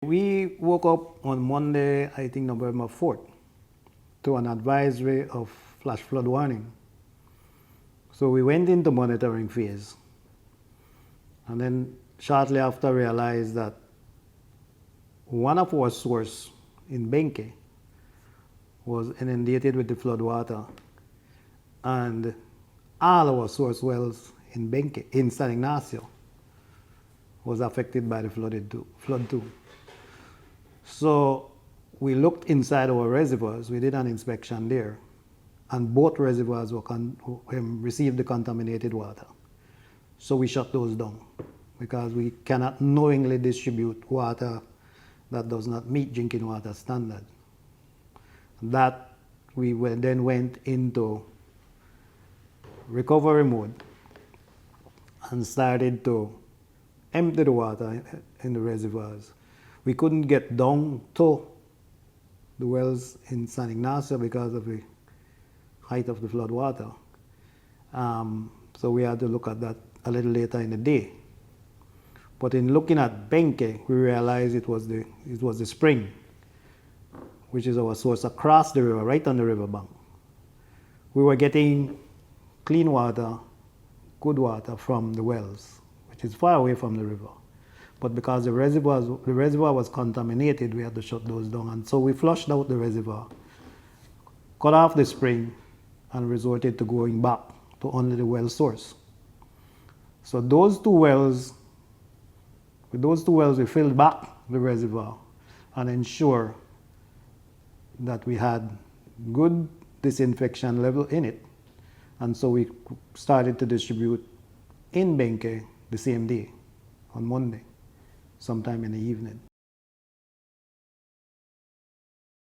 We woke up on Monday, I think November 4th, to an advisory of flash flood warning. So we went into monitoring phase. And then shortly after realized that one of our sources in Benque was inundated with the flood water, and all our source wells in Benque, in San Ignacio, was affected by the flood too. So we looked inside our reservoirs, we did an inspection there, and both reservoirs received the contaminated water. So we shut those down because we cannot knowingly distribute water that does not meet drinking water standard. That we then went into recovery mode and started to empty the water in the reservoirs. We couldn't get down to the wells in San Ignacio because of the height of the flood water. So we had to look at that a little later in the day. But in looking at Benque, we realized it was the spring, which is our source across the river, right on the riverbank. We were getting clean water, good water from the wells, which is far away from the river. But because the reservoir was contaminated, we had to shut those down. And so we flushed out the reservoir, cut off the spring, and resorted to going back to only the well source. So with those two wells, we filled back the reservoir and ensured that we had good disinfection level in it. And so we started to distribute in Benque the same day, on Monday, sometime in the evening.